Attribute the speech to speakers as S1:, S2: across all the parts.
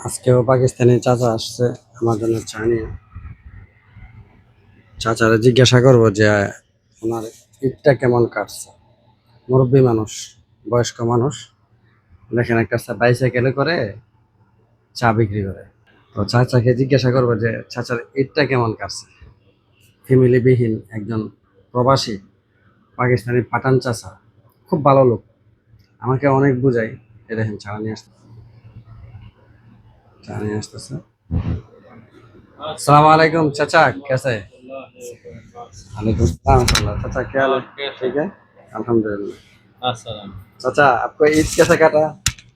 S1: আজকেও পাকিস্তানি চাচা আসছে আমার জন্য চা নিয়ে। চাচারা জিজ্ঞাসা করবো যে ওনার ঈদটা কেমন কাটছে। মুরব্বী মানুষ, বয়স্ক মানুষ, দেখেন একটা বাইসাইকেলে করে চা বিক্রি করে। তো চাচাকে জিজ্ঞাসা করবো যে চাচার ঈদটা কেমন কাটছে। ফ্যামিলিবিহীন একজন প্রবাসী পাকিস্তানি পাঠান চাচা, খুব ভালো লোক, আমাকে অনেক বুঝাই। এ দেখেন চা নিয়ে আসতেছে। अस्सलाम वालेकुम चाचा, कैसे हैं? वालेकुम सलाम चाचा, क्या हाल है? ठीक है, अल्हम्दुलिल्लाह।
S2: अस्सलाम।
S1: चाचा आपको ईद कैसा काटा?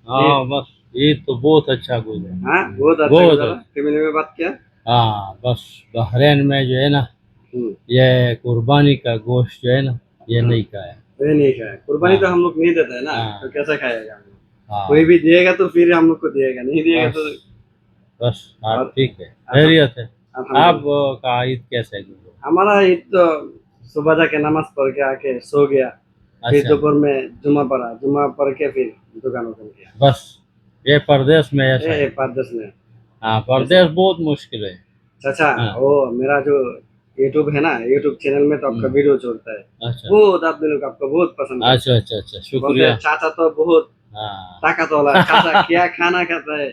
S2: हाँ बस ईद तो बहुत अच्छा गुजरा।
S1: हाँ बहुत अच्छा
S2: बहुत
S1: गुजरा। फैमिली में बात किया?
S2: हाँ बस बहरीन में जो है ना, ये कुर्बानी का गोश्त जो है ना, ये
S1: हाँ।
S2: नहीं खाया।
S1: ये नहीं खाया कुर्बानी, तो
S2: हाँ।
S1: हम लोग नहीं देते है ना,
S2: हाँ।
S1: तो कैसा खाएगा?
S2: हाँ
S1: कोई भी दिएगा तो फिर हम लोग को दिएगा, नहीं दिएगा
S2: बस
S1: तो
S2: बस हाँ
S1: और-
S2: ठीक है, खैरियत है।
S1: अल्हम्दुलिल्लाह।
S2: आप का ईद कैसे गुजरा?
S1: हमारा ईद तो सुबह जाके नमाज पढ़ के आके सो गया, फिर
S2: अच्छा
S1: दोपहर में जुम्मा पढ़ा, जुम्मा पढ़ के फिर दुकान ओपन किया।
S2: बस ये परदेश में ऐसा
S1: ये
S2: है।
S1: 5-10 में।
S2: हाँ परदेश बहुत मुश्किल है।
S1: चाचा
S2: हाँ।
S1: वो मेरा जो यूट्यूब है ना, यूट्यूब चैनल में तो आपका वीडियो छोड़ता है,
S2: अच्छा
S1: बहुत आदमी लोग आपको बहुत पसंद करते
S2: अच्छा अच्छा अच्छा
S1: हैं। बोलते
S2: शुक्रिया।
S1: हैं, चाचा तो बहुत
S2: हाँ
S1: ताकत वाला है। चाचा क्या खाना खाता है,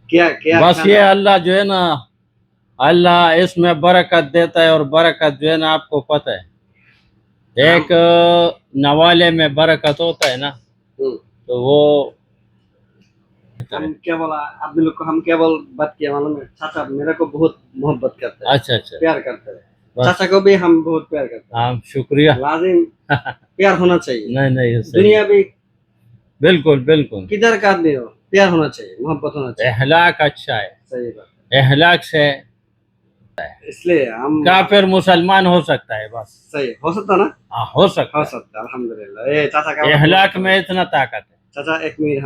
S1: क्या क्या
S2: बस
S1: खाना?
S2: ये अल्लाह जो है ना, अल्लाह इसमें बरकत देता है, और बरकत जो है ना आपको पता है, एक नवाले में बरकत होता है ना,
S1: हम्म,
S2: तो वो
S1: हम क्या बोला आदमी लोग को, हम क्या बोल बात किया मालूम है? चाचा मेरे को बहुत मोहब्बत करते हैं,
S2: अच्छा अच्छा
S1: प्यार करते हैं।
S2: बस।
S1: चाचा को भी हम बहुत प्यार करते
S2: हाँ शुक्रिया।
S1: हैं, लाजिम प्यार होना चाहिए।
S2: नहीं नहीं सही।
S1: दुनिया भी
S2: बिल्कुल बिल्कुल,
S1: किधर का आदमी हो, प्यार होना चाहिए, मोहब्बत होना चाहिए।
S2: अहलाक अच्छा है,
S1: सही बात,
S2: अहलाक से
S1: इसलिए हम
S2: काफिर मुसलमान हो सकता है बस।
S1: सही हो सकता ना,
S2: हाँ हो सकता
S1: हो
S2: है,
S1: सकता है अल्हम्दुलिल्लाह। ए चाचा का
S2: अहलाक में इतना ताकत है।
S1: চাচা এক মিনিট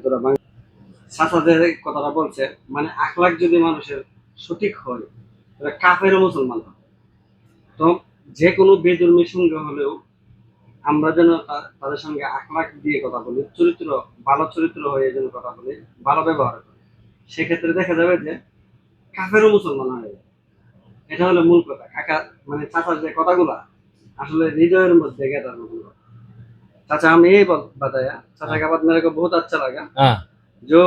S1: তোরা চাচাদের কথাটা বলছে, মানে আখলাক যদি মানুষের সঠিক হয় তাহলে কাফেরও মুসলমান হয়। তো যে কোনো বেধর্মীর সঙ্গে হলেও আমরা যেন তাদের সঙ্গে আখলাক দিয়ে কথা বলি, চরিত্র ভালো চরিত্র হয়ে যেন কথা বলি, ভালো ব্যবহার করি, সেক্ষেত্রে দেখা যাবে যে কাফেরও মুসলমান হয়ে যাবে। এটা হলো মূল কথা। কাকা মানে চাচার যে কথাগুলা আসলে হৃদয়ের মধ্যে গেঁথার মতো কথা। चाचा हम यही बताया, चाचा का बात मेरे को बहुत अच्छा लगा,
S2: हाँ
S1: जो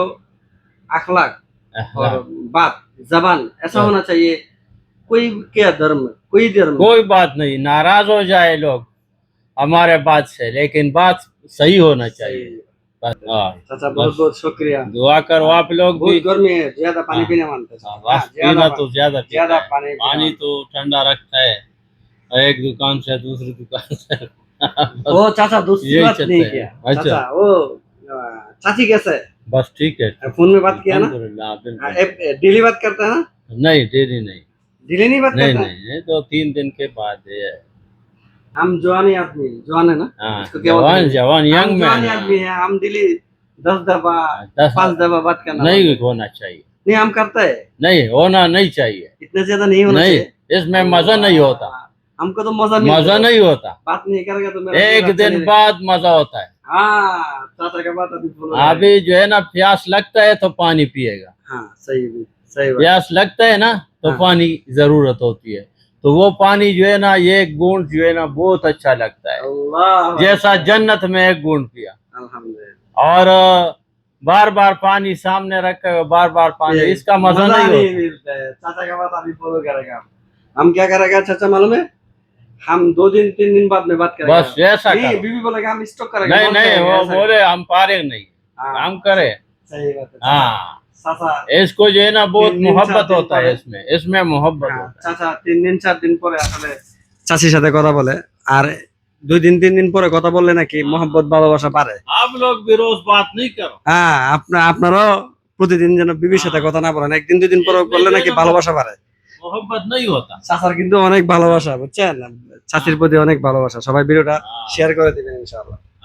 S1: अखलाक और
S2: अहलाक।
S1: बात जबान ऐसा
S2: हाँ।
S1: होना चाहिए। कोई क्या धर्म, कोई धर्म
S2: कोई बात नहीं, नाराज हो जाए लोग हमारे बात से, लेकिन बात सही होना चाहिए बस। हाँ
S1: चाचा बहुत बहुत शुक्रिया।
S2: दुआ करो आप लोग भी।
S1: बहुत गर्मी है, ज्यादा पानी
S2: हाँ।
S1: पीने मानते हैं।
S2: हाँ, बस पीना तो ज्यादा पीता
S1: ज्यादा
S2: है।
S1: पानी
S2: पानी तो ठंडा रखता है, एक दुकान से दूसरी दुकान से
S1: वो चाचा दूसरी
S2: यही
S1: बात
S2: चलता
S1: नहीं
S2: है।
S1: किया।
S2: अच्छा।
S1: चाचा वो चाची कैसे है?
S2: बस ठीक है,
S1: फोन में बात किया ना,
S2: अल्हम्दुलिल्लाह, बिल्कुल।
S1: डेली बात करता है ना?
S2: नहीं डेली नहीं,
S1: डेली नहीं बात
S2: नहीं
S1: करता है?
S2: नहीं ये तो 3 दिन के बाद है।
S1: हम जवानी आदमी, जवान है ना,
S2: हाँ
S1: इसको क्या बोलते
S2: जवान
S1: हैं?
S2: जवान
S1: हम
S2: यंग
S1: जवानी
S2: मैन
S1: आदमी है, हम दिल्ली 10 दफा
S2: 10
S1: 5 दफा बात करना
S2: नहीं
S1: पड़ता है।
S2: होना चाहिए,
S1: नहीं हम करते हैं,
S2: नहीं होना नहीं चाहिए,
S1: इतने ज्यादा नहीं होना
S2: नहीं
S1: चाहिए।
S2: इसमें मजा नहीं होता,
S1: हमको तो मजा मिलता
S2: मजा
S1: है।
S2: नहीं होता,
S1: बात नहीं करेगा तो मेरा
S2: एक
S1: अच्छा
S2: दिन
S1: नहीं
S2: बाद मजा होता है।
S1: लगेगा। हाँ चाचा का बात अभी बोलो।
S2: अभी जो है ना प्यास लगता है तो पानी पिएगा,
S1: हाँ सही सही बात।
S2: प्यास लगता है ना तो
S1: हाँ।
S2: पानी जरूरत होती है, तो वो पानी जो है ना, ये एक बूंद जो है ना बहुत अच्छा लगता है,
S1: अल्लाह
S2: जैसा जन्नत में एक बूंद पिया।
S1: अल्हम्दुलिल्लाह।
S2: और बार बार पानी सामने रखे हुए बार बार पानी, इसका मजा नहीं होता।
S1: मिलता है। चाचा का बात अभी फॉलो करेगा, हम क्या करेगा चाचा मालूम है? हम 2 दिन 3 दिन बाद में बात करेंगे।
S2: बस ऐसा
S1: नहीं
S2: करो।
S1: बीवी बोलेगा हम स्टॉक करेंगे।
S2: नहीं
S1: बंद
S2: नहीं
S1: करेंगे,
S2: वो
S1: ऐसा।
S2: बोले हम पारे नहीं,
S1: हाँ,
S2: हम करे।
S1: सही बात है।
S2: हाँ
S1: चाचा
S2: इसको जो है ना बहुत
S1: 3 दिन 4
S2: मोहब्बत
S1: दिन
S2: होता है,
S1: परे।
S2: इसमें इसमें मोहब्बत
S1: হ্যাঁ,
S2: होता है।
S1: চাচা 3 দিন 4 দিন পরে আসলে চাচির সাথে কথা বলে, আর 2 দিন 3 দিন পরে কথা বললে নাকি মহব্বত ভালোবাসা বাড়ে।
S2: आप लोग भी रोज बात नहीं करो।
S1: হ্যাঁ আপনারাও প্রতিদিন যেন বিবির সাথে কথা না বলেন, একদিন 2 দিন পরে বললে নাকি ভালোবাসা বাড়ে।
S2: मोहब्बत नहीं होता।
S1: চাচার কিন্তু অনেক ভালোবাসা, বুঝছেন, চাচির প্রতি অনেক ভালোবাসা। সবাই ভিডিওটা শেয়ার করে দিবেন ইনশাআল্লাহ।